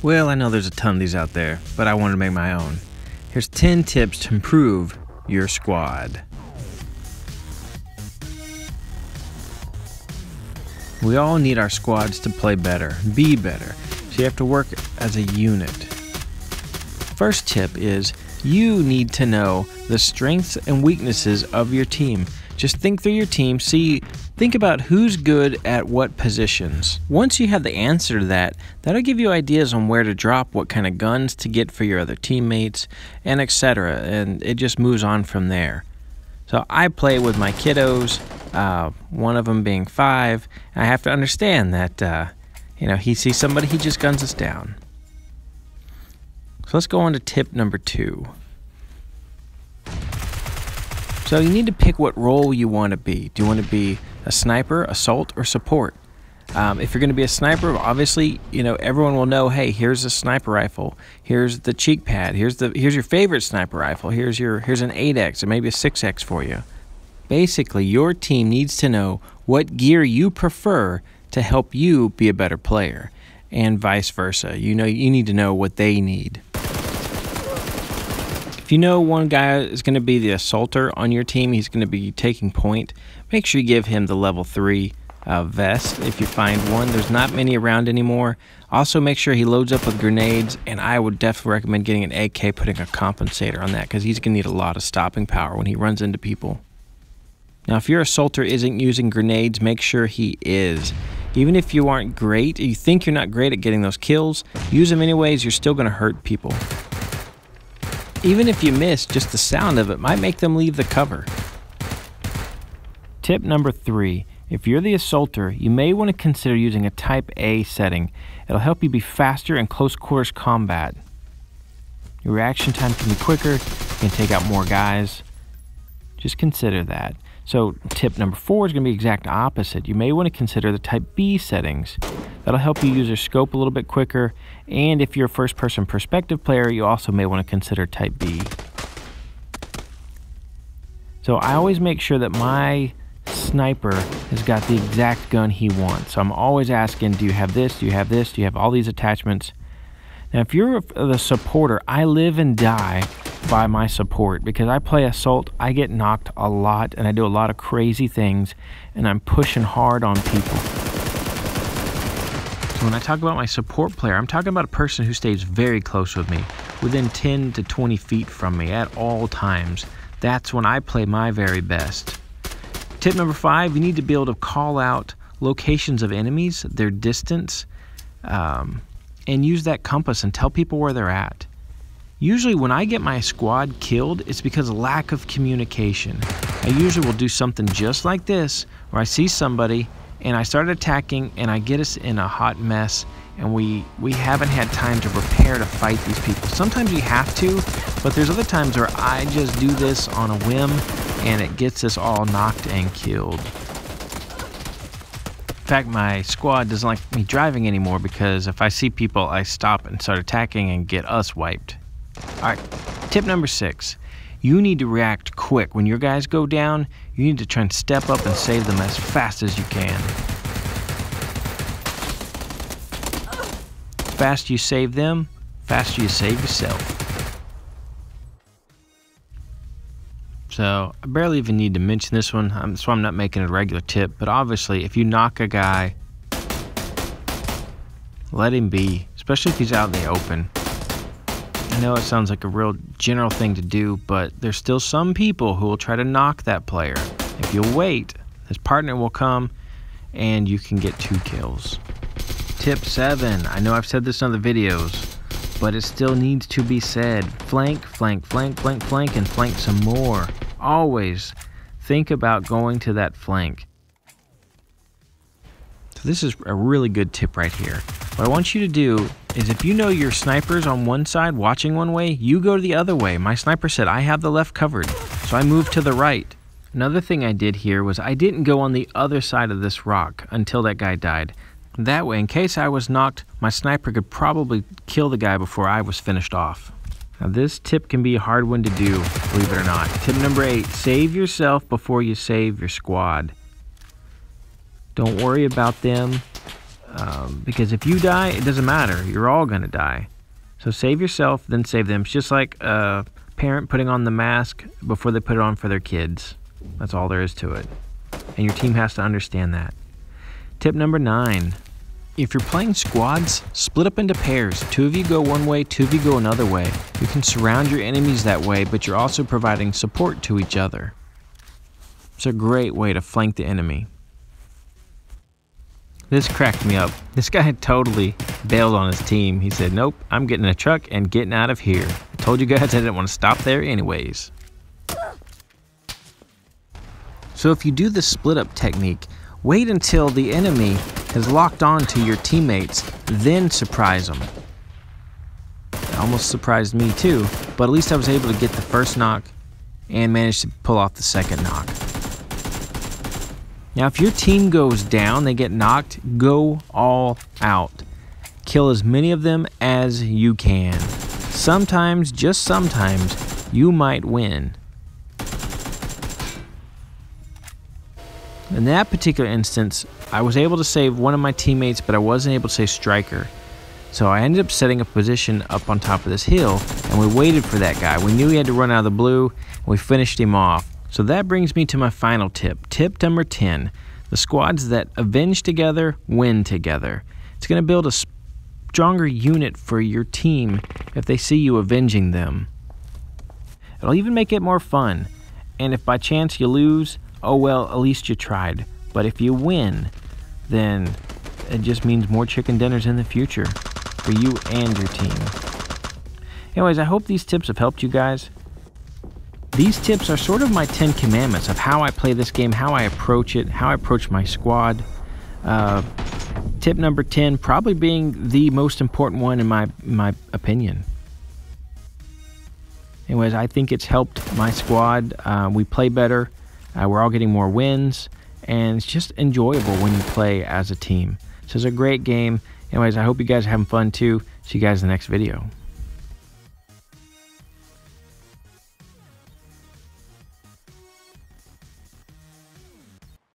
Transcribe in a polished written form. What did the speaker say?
Well, I know there's a ton of these out there, but I wanted to make my own. Here's 10 tips to improve your squad. We all need our squads to play better, be better, so you have to work as a unit. First tip is you need to know the strengths and weaknesses of your team. Just think through your team, think about who's good at what positions. Once you have the answer to that, that'll give you ideas on where to drop, what kind of guns to get for your other teammates, and etc. And it just moves on from there. So I play with my kiddos, one of them being 5. And I have to understand that, he sees somebody, he just guns us down. So let's go on to tip number 2. So you need to pick what role you want to be. Do you want to be a sniper, assault, or support? If you're going to be a sniper, obviously, everyone will know, hey, here's a sniper rifle. Here's the cheek pad. Here's your favorite sniper rifle. Here's an 8X or maybe a 6X for you. Basically, your team needs to know what gear you prefer to help you be a better player, and vice versa. You need to know what they need. If you know one guy is going to be the assaulter on your team, he's going to be taking point, make sure you give him the level 3 vest if you find one. There's not many around anymore. Also, make sure he loads up with grenades, and I would definitely recommend getting an AK, putting a compensator on that, because he's going to need a lot of stopping power when he runs into people. Now, if your assaulter isn't using grenades, make sure he is. Even if you aren't great, you think you're not great at getting those kills, use them anyways, you're still going to hurt people. Even if you miss, just the sound of it might make them leave the cover. Tip number 3. If you're the assaulter, you may want to consider using a Type A setting. It'll help you be faster in close quarters combat. Your reaction time can be quicker, you can take out more guys. Just consider that. So tip number 4 is going to be the exact opposite. You may want to consider the Type B settings. That'll help you use your scope a little bit quicker, and if you're a first-person perspective player, you also may want to consider Type B. So I always make sure that my sniper has got the exact gun he wants. So I'm always asking, do you have this, do you have this, do you have all these attachments? Now if you're the supporter, I live and die by my support, because I play assault, I get knocked a lot, and I do a lot of crazy things, and I'm pushing hard on people. So when I talk about my support player, I'm talking about a person who stays very close with me, within 10 to 20 feet from me at all times. That's when I play my very best. Tip number 5, you need to be able to call out locations of enemies, their distance, and use that compass and tell people where they're at. Usually when I get my squad killed, it's because of lack of communication. I usually will do something just like this, where I see somebody and I start attacking and I get us in a hot mess, and we haven't had time to prepare to fight these people. Sometimes you have to, but there's other times where I just do this on a whim and it gets us all knocked and killed. In fact, my squad doesn't like me driving anymore, because if I see people, I stop and start attacking and get us wiped. Alright, tip number 6. You need to react quick. When your guys go down, you need to try and step up and save them as fast as you can. The faster you save them, the faster you save yourself. So, I barely even need to mention this one, that's why I'm not making it a regular tip, but obviously, if you knock a guy, let him be, especially if he's out in the open. I know it sounds like a real general thing to do, but there's still some people who will try to knock that player. If you'll wait, his partner will come and you can get 2 kills. Tip 7. I know I've said this in other videos, but it still needs to be said. Flank, flank, flank, flank, flank, and flank some more. Always think about going to that flank. So this is a really good tip right here. What I want you to do is, if you know your sniper's on one side watching one way, you go the other way. My sniper said I have the left covered, so I moved to the right. Another thing I did here was I didn't go on the other side of this rock until that guy died. That way, in case I was knocked, my sniper could probably kill the guy before I was finished off. Now this tip can be a hard one to do, believe it or not. Tip number 8, save yourself before you save your squad. Don't worry about them Because if you die, it doesn't matter. You're all going to die. So save yourself, then save them. It's just like a parent putting on the mask before they put it on for their kids. That's all there is to it. And your team has to understand that. Tip number 9. If you're playing squads, split up into pairs. 2 of you go one way, 2 of you go another way. You can surround your enemies that way, but you're also providing support to each other. It's a great way to flank the enemy. This cracked me up. This guy had totally bailed on his team. He said, nope, I'm getting in a truck and getting out of here. I told you guys I didn't want to stop there anyways. So if you do the split up technique, wait until the enemy has locked on to your teammates, then surprise them. It almost surprised me too, but at least I was able to get the first knock and managed to pull off the second knock. Now if your team goes down, they get knocked, go all out. Kill as many of them as you can. Sometimes, just sometimes, you might win. In that particular instance, I was able to save one of my teammates, but I wasn't able to save Striker. So I ended up setting a position up on top of this hill, and we waited for that guy. We knew he had to run out of the blue, and we finished him off. So that brings me to my final tip. Tip number 10. The squads that avenge together, win together. It's going to build a stronger unit for your team if they see you avenging them. It'll even make it more fun. And if by chance you lose, oh well, at least you tried. But if you win, then it just means more chicken dinners in the future for you and your team. Anyways, I hope these tips have helped you guys. These tips are sort of my 10 commandments of how I play this game, how I approach it, how I approach my squad. Tip number 10 probably being the most important one in my opinion. Anyways, I think it's helped my squad. We play better. We're all getting more wins. And it's just enjoyable when you play as a team. So it's a great game. Anyways, I hope you guys are having fun too. See you guys in the next video.